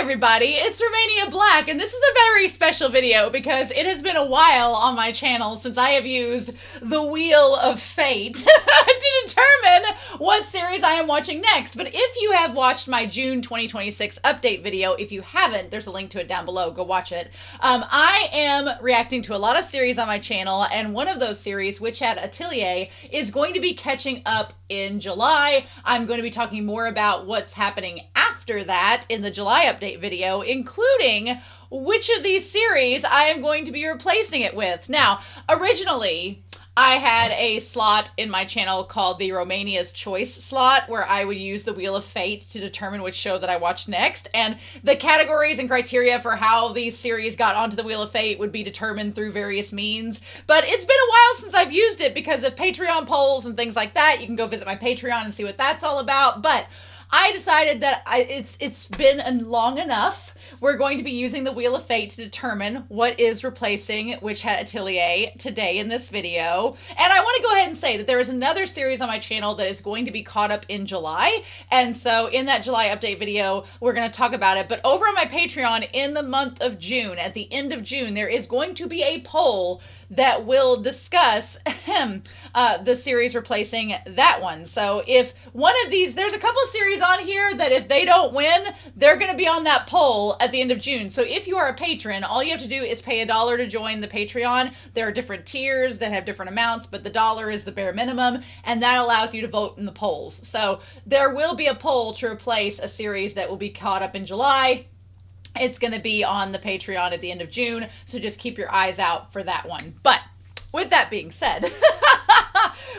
everybody, it's Romania Black, and this is a very special video because it has been a while on my channel since I have used the Wheel of Fate to determine what series I am watching next. But if you have watched my June 2026 update video, if you haven't, there's a link to it down below, go watch it. I am reacting to a lot of series on my channel, and one of those series, Witch Hat Atelier, is going to be catching up in July. I'm going to be talking more about what's happening after that in the July update video, including which of these series I am going to be replacing it with. Now, originally, I had a slot in my channel called the Romania's Choice slot, where I would use the Wheel of Fate to determine which show that I watched next. And the categories and criteria for how these series got onto the Wheel of Fate would be determined through various means. But it's been a while since I've used it because of Patreon polls and things like that. You can go visit my Patreon and see what that's all about. But I decided that it's been long enough. We're going to be using the Wheel of Fate to determine what is replacing Witch Hat Atelier today in this video. And I want to go ahead and say that there is another series on my channel that is going to be caught up in July. And so in that July update video, we're going to talk about it. But over on my Patreon in the month of June, at the end of June, there is going to be a poll that will discuss the series replacing that one. So if one of these, there's a couple series on here that if they don't win, they're going to be on that poll at the end of June. So if you are a patron, all you have to do is pay $1 to join the Patreon. There are different tiers that have different amounts, but the $1 is the bare minimum, and that allows you to vote in the polls. So there will be a poll to replace a series that will be caught up in July. It's going to be on the Patreon at the end of June, so just keep your eyes out for that one. But with that being said,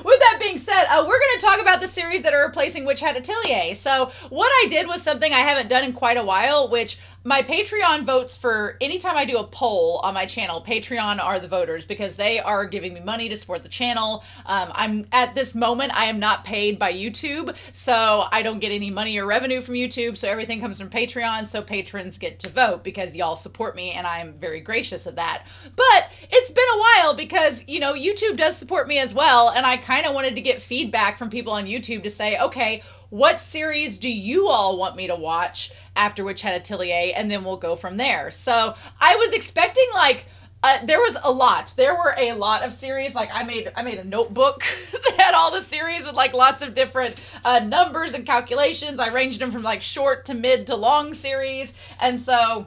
we're going to talk about the series that are replacing Witch Hat Atelier. So what I did was something I haven't done in quite a while, which my Patreon votes for anytime I do a poll on my channel. Patreon are the voters because they are giving me money to support the channel. I'm at this moment, I am not paid by YouTube, so I don't get any money or revenue from YouTube. So everything comes from Patreon. So patrons get to vote because y'all support me, and I'm very gracious of that. But it's been a while because, you know, YouTube does support me as well. And I kind of wanted to get feedback from people on YouTube to say, okay, what series do you all want me to watch after Witch Hat Atelier? And then we'll go from there. So I was expecting there was a lot. There were a lot of series. Like I made a notebook that had all the series with like lots of different numbers and calculations. I ranged them from like short to mid to long series. And so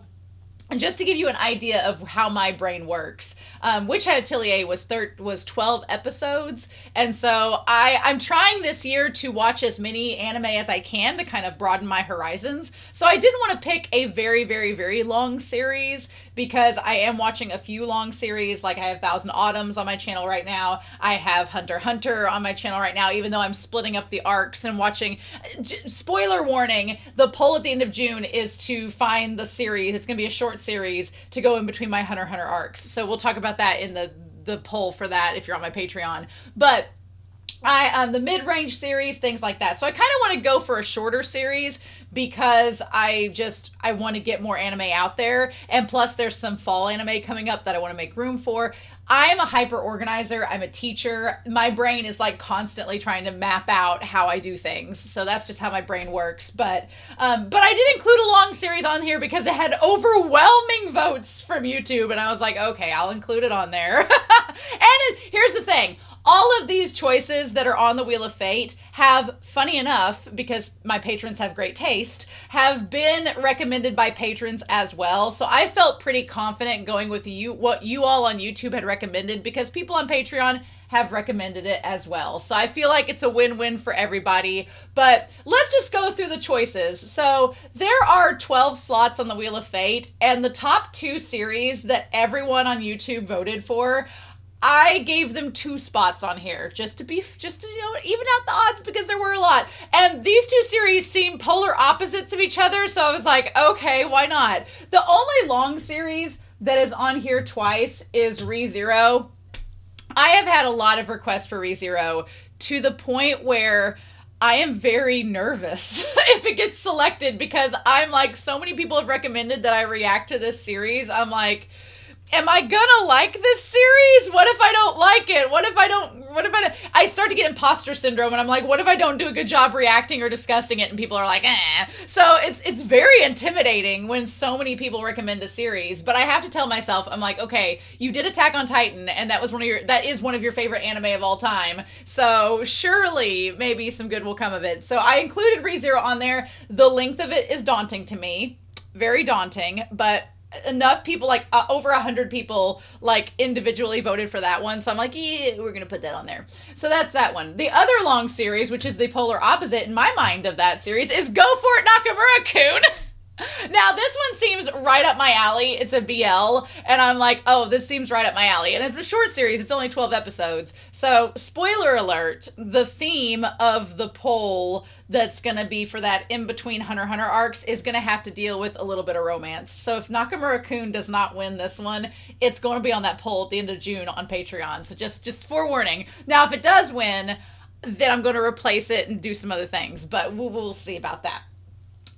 just to give you an idea of how my brain works, Witch Hat Atelier was 12 episodes, and so I'm trying this year to watch as many anime as I can to kind of broaden my horizons. So I didn't want to pick a very, very, very long series because I am watching a few long series. Like I have Thousand Autumns on my channel right now. I have Hunter x Hunter on my channel right now, even though I'm splitting up the arcs and watching. Spoiler warning, the poll at the end of June is to find the series. It's going to be a short series to go in between my Hunter x Hunter arcs. So we'll talk about that in the poll for that if you're on my Patreon. But the mid-range series, things like that. So I kind of want to go for a shorter series because I want to get more anime out there. And plus there's some fall anime coming up that I want to make room for. I'm a hyper organizer. I'm a teacher. My brain is like constantly trying to map out how I do things. So that's just how my brain works. But I did include a long series on here because it had overwhelming votes from YouTube. And I was like, okay, I'll include it on there. And here's the thing. All of these choices that are on the Wheel of Fate have, funny enough, because my patrons have great taste, have been recommended by patrons as well. So I felt pretty confident going with what you all on YouTube had recommended because people on Patreon have recommended it as well. So I feel like it's a win-win for everybody. But let's just go through the choices. So there are 12 slots on the Wheel of Fate, and the top 2 series that everyone on YouTube voted for, I gave them 2 spots on here just to even out the odds because there were a lot. And these 2 series seem polar opposites of each other, so I was like, okay, why not? The only long series that is on here twice is ReZero. I have had a lot of requests for ReZero to the point where I am very nervous if it gets selected because I'm like, so many people have recommended that I react to this series. I'm like, am I gonna like this series? What if I don't like it? I start to get imposter syndrome and I'm like, what if I don't do a good job reacting or discussing it and people are like, eh. So it's very intimidating when so many people recommend a series, but I have to tell myself, I'm like, okay, you did Attack on Titan and that is one of your favorite anime of all time. So surely maybe some good will come of it. So I included ReZero on there. The length of it is daunting to me. Very daunting, but enough people, like over 100 people, like individually voted for that one. So I'm like, yeah, we're going to put that on there. So that's that one. The other long series, which is the polar opposite in my mind of that series, is Go For It Nakamura-kun. Now, this one seems right up my alley. It's a BL, and I'm like, oh, this seems right up my alley. And it's a short series. It's only 12 episodes. So, spoiler alert, the theme of the poll that's going to be for that in-between Hunter x Hunter arcs is going to have to deal with a little bit of romance. So, if Nakamura-kun does not win this one, it's going to be on that poll at the end of June on Patreon. So, just forewarning. Now, if it does win, then I'm going to replace it and do some other things. But we'll see about that.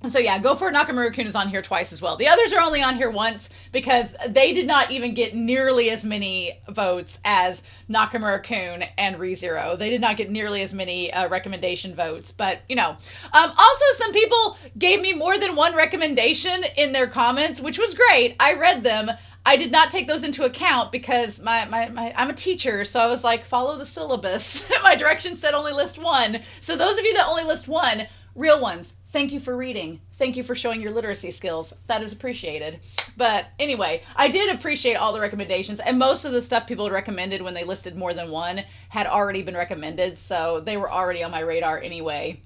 So yeah, Go For It Nakamura-kun is on here twice as well. The others are only on here once because they did not even get nearly as many votes as Nakamura-kun and ReZero. They did not get nearly as many recommendation votes, but you know. Also, some people gave me more than one recommendation in their comments, which was great. I read them. I did not take those into account because I'm a teacher, so I was like, follow the syllabus. My directions said only list one. So those of you that only list one, real ones, thank you for reading. Thank you for showing your literacy skills. That is appreciated. But anyway, I did appreciate all the recommendations, and most of the stuff people had recommended when they listed more than one had already been recommended, so they were already on my radar anyway.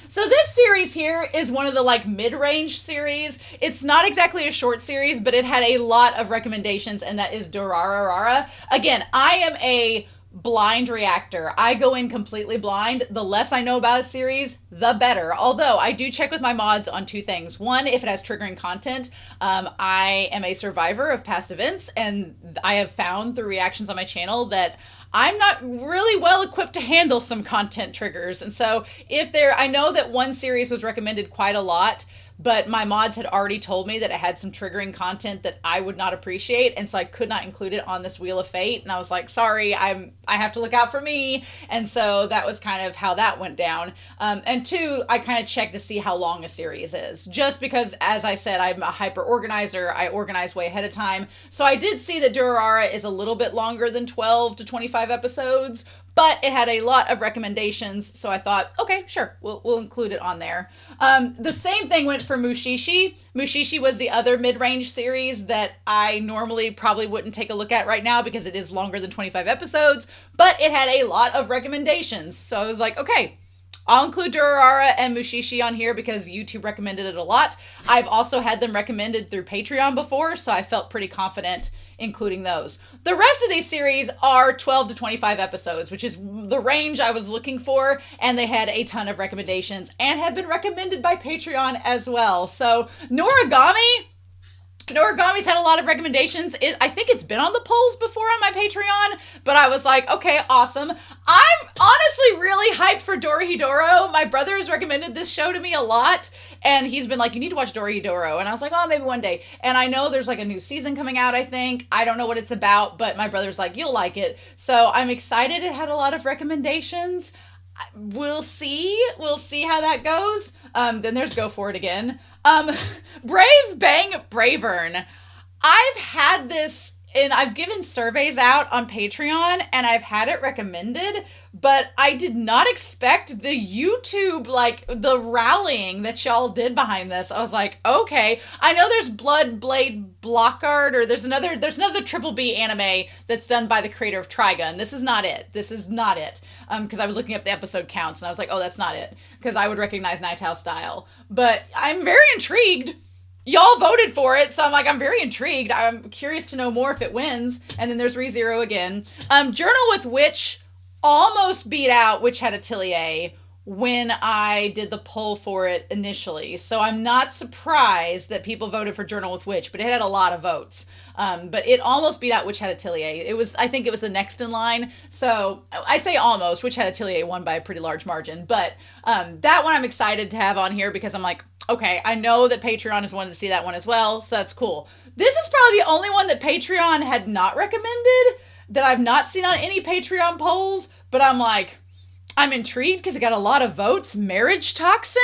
So this series here is one of the like mid-range series. It's not exactly a short series, but it had a lot of recommendations, and that is Durarara. Again, I am a blind reactor. I go in completely blind. The less I know about a series, the better. Although I do check with my mods on two things. One, if it has triggering content. I am a survivor of past events, and I have found through reactions on my channel that I'm not really well equipped to handle some content triggers. And so I know that one series was recommended quite a lot, but my mods had already told me that it had some triggering content that I would not appreciate, and so I could not include it on this Wheel of Fate, and I was like, sorry, I have to look out for me, and so that was kind of how that went down. And two, I kind of checked to see how long a series is, just because, as I said, I'm a hyper-organizer, I organize way ahead of time, so I did see that Durarara is a little bit longer than 12 to 25 episodes, but it had a lot of recommendations, so I thought, okay, sure, we'll include it on there. The same thing went for Mushishi. Mushishi was the other mid-range series that I normally probably wouldn't take a look at right now because it is longer than 25 episodes, but it had a lot of recommendations. So I was like, okay, I'll include Durarara and Mushishi on here because YouTube recommended it a lot. I've also had them recommended through Patreon before, so I felt pretty confident including those. The rest of these series are 12 to 25 episodes, which is the range I was looking for, and they had a ton of recommendations and have been recommended by Patreon as well. So Noragami's had a lot of recommendations. I think it's been on the polls before on my Patreon, but I was like, okay, awesome. I'm honestly really hyped for Dorohedoro. My brother has recommended this show to me a lot, and he's been like, you need to watch Dorohedoro. And I was like, oh, maybe one day. And I know there's like a new season coming out, I think. I don't know what it's about, but my brother's like, you'll like it. So I'm excited. It had a lot of recommendations. We'll see. We'll see how that goes. Then there's Go For It again. Brave Bang Bravern. I've had this, and I've given surveys out on Patreon, and I've had it recommended, but I did not expect the YouTube, like, the rallying that y'all did behind this. I was like, okay. I know there's Blood Blade Blockard, or there's another Triple B anime that's done by the creator of Trigun. This is not it. This is not it. Because I was looking up the episode counts, and I was like, oh, that's not it. Because I would recognize Night Owl style. But I'm very intrigued. Y'all voted for it, so I'm like, I'm very intrigued. I'm curious to know more if it wins. And then there's ReZero again. Journal with Witch almost beat out Witch Hat Atelier when I did the poll for it initially. So I'm not surprised that people voted for Journal with Witch, but it had a lot of votes. But it almost beat out Witch Hat Atelier. I think it was the next in line. So I say almost. Witch Hat Atelier won by a pretty large margin. But that one I'm excited to have on here because I'm like, Okay, I know that Patreon has wanted to see that one as well, so that's cool. This is probably the only one that Patreon had not recommended that I've not seen on any Patreon polls, but I'm like, I'm intrigued because it got a lot of votes. Marriage Toxin?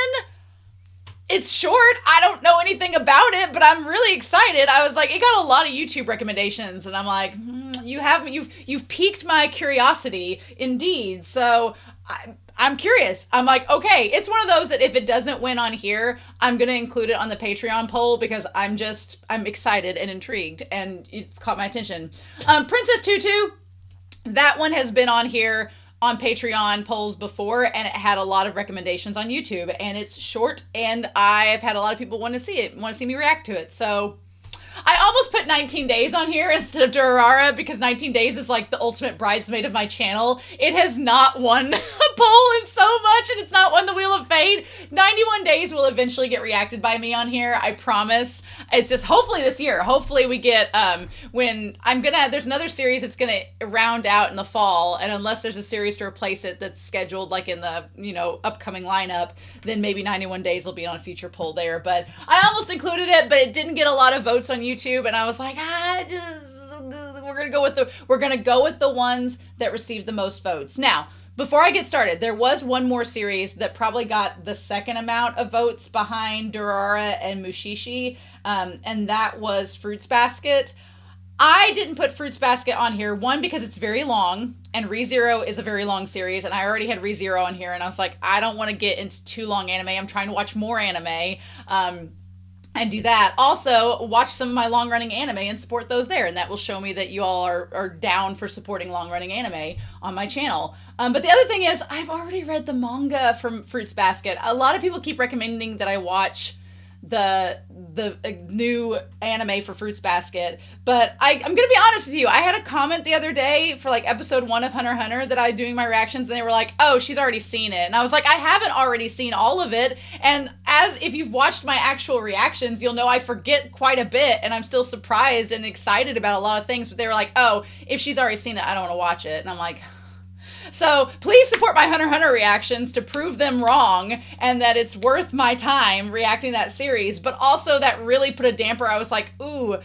It's short. I don't know anything about it, but I'm really excited. I was like, it got a lot of YouTube recommendations, and I'm like, you've piqued my curiosity, indeed. So I'm curious. I'm like, okay, it's one of those that if it doesn't win on here, I'm gonna include it on the Patreon poll because I'm excited and intrigued, and it's caught my attention. Princess Tutu, that one has been on here on Patreon polls before, and it had a lot of recommendations on YouTube, and it's short, and I've had a lot of people want to see me react to it. So I almost put 19 Days on here instead of Durarara because 19 Days is like the ultimate bridesmaid of my channel. It has not won a poll in so much, and it's not won the Wheel of Fate. 91 Days will eventually get reacted by me on here, I promise. It's just hopefully this year. Hopefully we get, there's another series that's gonna round out in the fall, and unless there's a series to replace it that's scheduled like in the, upcoming lineup, then maybe 91 Days will be on a future poll there. But I almost included it, but it didn't get a lot of votes on YouTube, and I was like, we're gonna go with the ones that received the most votes. Now, before I get started, there was one more series that probably got the second amount of votes behind Durarara and Mushishi, and that was Fruits Basket. I didn't put Fruits Basket on here, one, because it's very long, and ReZero is a very long series, and I already had ReZero on here, and I was like, I don't want to get into too long anime. I'm trying to watch more anime, and do that. Also, watch some of my long-running anime and support those there, and that will show me that you all are down for supporting long-running anime on my channel. But the other thing is, I've already read the manga from Fruits Basket. A lot of people keep recommending that I watch the new anime for Fruits Basket, but I'm gonna be honest with you. I had a comment the other day for like episode 1 of Hunter x Hunter that I doing my reactions, and they were like, oh, she's already seen it, and I was like, I haven't already seen all of it, and as if you've watched my actual reactions, you'll know I forget quite a bit, and I'm still surprised and excited about a lot of things, but they were like, oh, if she's already seen it, I don't want to watch it, and I'm like, so please support my Hunter x Hunter reactions to prove them wrong and that it's worth my time reacting to that series. But also that really put a damper. I was like, ooh,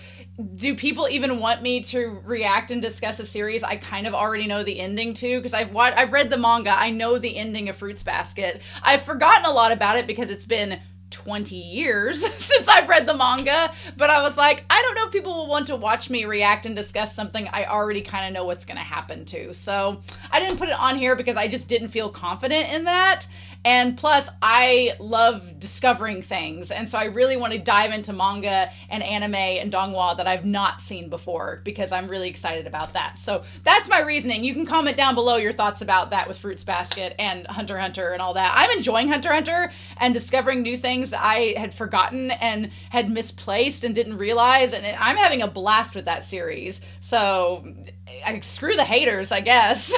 do people even want me to react and discuss a series I kind of already know the ending to? Because I've read the manga. I know the ending of Fruits Basket. I've forgotten a lot about it because it's been 20 years since I've read the manga, but I was like, I don't know if people will want to watch me react and discuss something I already kind of know what's going to happen to. So I didn't put it on here because I just didn't feel confident in that. And plus, I love discovering things, and so I really want to dive into manga and anime and donghua that I've not seen before because I'm really excited about that. So that's my reasoning. You can comment down below your thoughts about that with Fruits Basket and Hunter x Hunter and all that. I'm enjoying Hunter x Hunter and discovering new things that I had forgotten and had misplaced and didn't realize, and I'm having a blast with that series. So screw the haters, I guess.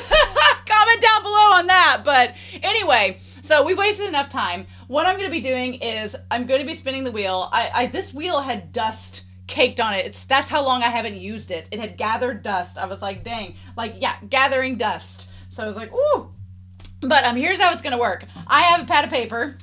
Comment down below on that. But anyway, so we've wasted enough time. What I'm going to be doing is I'm going to be spinning the wheel. This wheel had dust caked on it. That's how long I haven't used it. It had gathered dust. I was like, dang, gathering dust. So I was like, ooh. But here's how it's going to work. I have a pad of paper.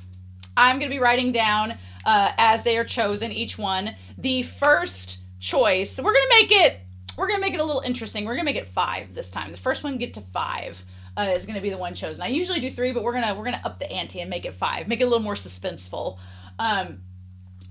I'm going to be writing down as they are chosen, each one, the first choice. So we're going to make it a little interesting. We're going to make it 5 this time. The first one get to 5. Is going to be the one chosen. I usually do 3, but we're gonna up the ante and make it 5. Make it a little more suspenseful.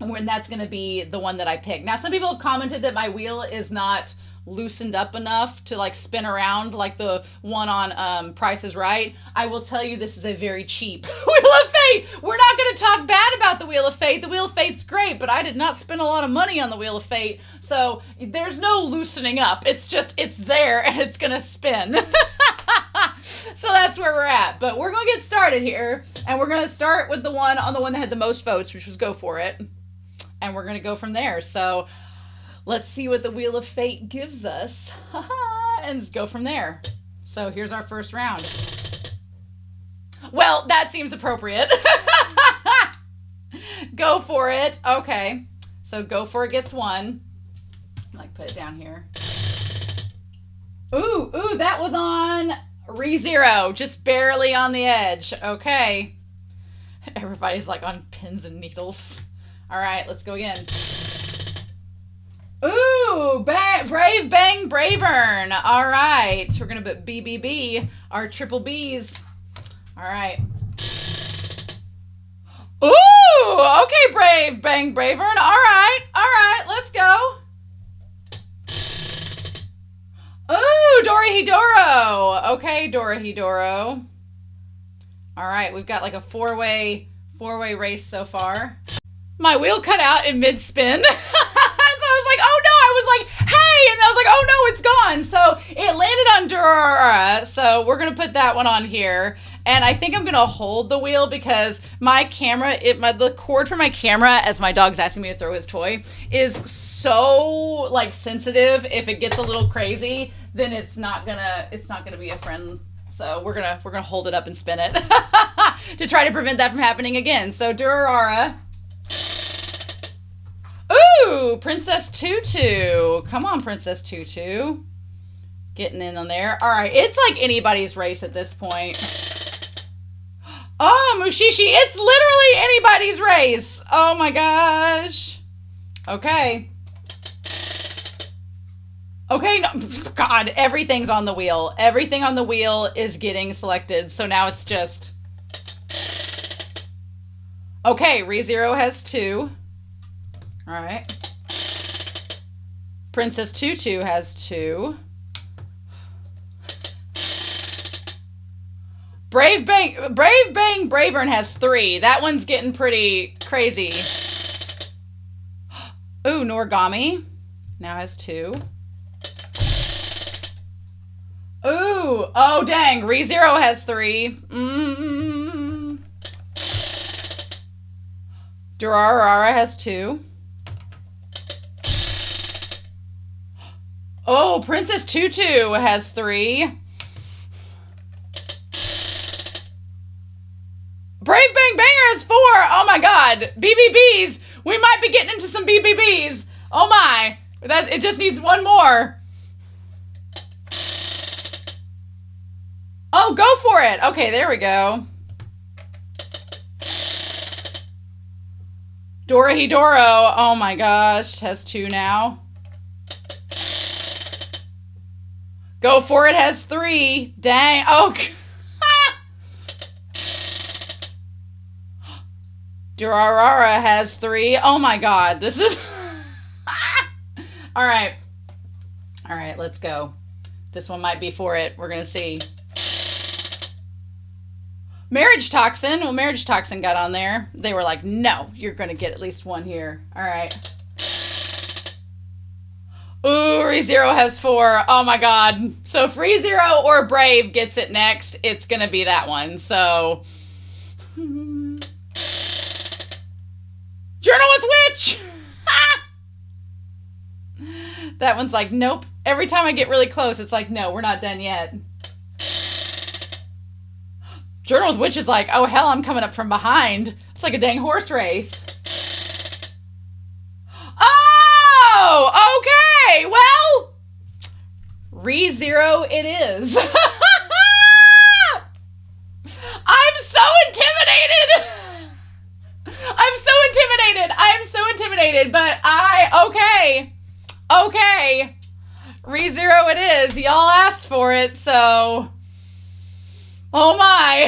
When that's going to be the one that I pick. Now, some people have commented that my wheel is not loosened up enough to like spin around like the one on Price is Right. I will tell you, this is a very cheap Wheel of Fate. We're not going to talk bad about the Wheel of Fate. The Wheel of Fate's great, but I did not spend a lot of money on the Wheel of Fate, so there's no loosening up. It's there and it's going to spin. So that's where we're at. But we're going to get started here, and we're going to start with the one that had the most votes, which was Go For It. And we're going to go from there. So let's see what the Wheel of Fate gives us. And let's go from there. So here's our first round. Well, that seems appropriate. Go For It. Okay. So Go For It gets 1. Put it down here. Ooh, that was on ReZero. Just barely on the edge. Okay. Everybody's like on pins and needles. All right, let's go again. Ooh, Brave Bang Bravern. All right, we're going to put BBB, our triple Bs. All right. Ooh, okay, Brave Bang Bravern. All right, let's go. Ooh, Dorahedoro. Okay, Dorahedoro. All right, we've got like a four-way race so far. My wheel cut out in mid-spin. So I was like, oh no, I was like, hey, and I was like, oh no, it's gone. So it landed on Durara, so we're gonna put that one on here. And I think I'm gonna hold the wheel because my camera, the cord for my camera, as my dog's asking me to throw his toy, is so like sensitive. If it gets a little crazy, then it's not gonna be a friend. So we're gonna hold it up and spin it to try to prevent that from happening again. So Durara. Ooh, Princess Tutu. Come on, Princess Tutu. Getting in on there. All right, it's like anybody's race at this point. Oh, Mushishi, it's literally anybody's race. Oh my gosh. Okay. Okay, no, God, everything's on the wheel. Everything on the wheel is getting selected. So now it's just... Okay, ReZero has 2. All right. Princess Tutu has 2. Brave Bang Bravern has 3. That one's getting pretty crazy. Ooh, Noragami now has 2. Ooh, oh dang, ReZero has 3. Durarara has 2. Oh, Princess Tutu has 3. Brave Bang Banger has 4. Oh my God, BBBs. We might be getting into some BBBs. Oh my, it just needs one more. Oh, go for it. Okay, there we go. Dorahedoro, oh my gosh, has 2 now. Go for it has 3. Dang. Oh. Durarara has 3. Oh my God, this is... All right. All right, let's go. This one might be for it. We're going to see. Marriage Toxin. Well, Marriage Toxin got on there. They were like, no, you're going to get at least one here. All right. Ooh, ReZero has 4. Oh my God. So if ReZero or Brave gets it next, it's going to be that one. So... Journal with Witch! That one's like, nope. Every time I get really close, it's like, no, we're not done yet. Journal with Witch is like, oh hell, I'm coming up from behind. It's like a dang horse race. Oh, okay. Well, ReZero it is. I'm so intimidated. I'm so intimidated, but okay. ReZero it is. Y'all asked for it, so. Oh my.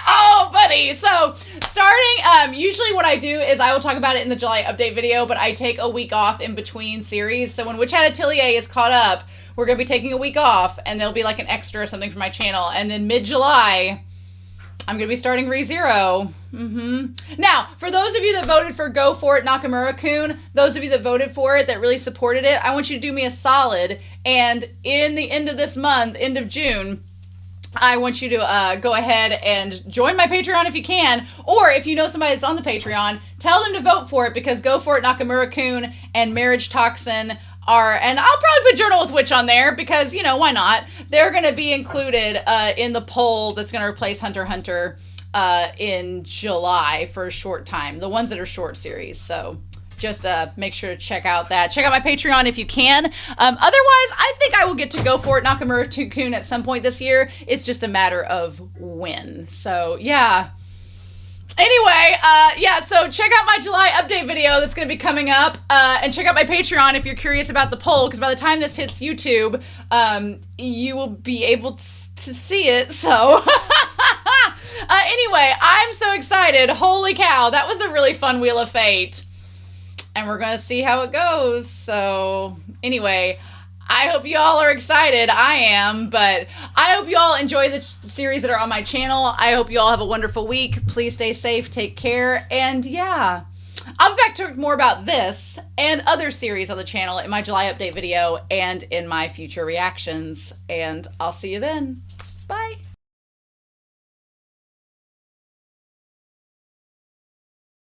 Oh, buddy. So starting, usually what I do is I will talk about it in the July update video, but I take a week off in between series. So when Witch Hat Atelier is caught up, we're going to be taking a week off, and there'll be like an extra or something for my channel. And then mid-July, I'm going to be starting ReZero. Now, for those of you that voted for Go For It Nakamura-kun, those of you that voted for it, that really supported it, I want you to do me a solid. And in the end of this month, end of June, I want you to go ahead and join my Patreon if you can. Or if you know somebody that's on the Patreon, tell them to vote for it, because Go For It Nakamura-kun and Marriage Toxin are, and I'll probably put Journal with Witch on there because, you know, why not? They're going to be included in the poll that's going to replace Hunter x Hunter in July for a short time. The ones that are short series. So just make sure to check out that. Check out my Patreon if you can. Otherwise, I think I will get to Go For It Nakamura-kun at some point this year. It's just a matter of when. So, yeah. Anyway, yeah, so check out my July update video that's going to be coming up, and check out my Patreon if you're curious about the poll, because by the time this hits YouTube, you will be able to see it, so... Anyway, I'm so excited. Holy cow, that was a really fun Wheel of Fate. And we're going to see how it goes. So, anyway, I hope you all are excited. I am, but I hope you all enjoy the series that are on my channel. I hope you all have a wonderful week. Please stay safe, take care, and yeah. I'll be back to talk more about this and other series on the channel in my July update video and in my future reactions. And I'll see you then. Bye.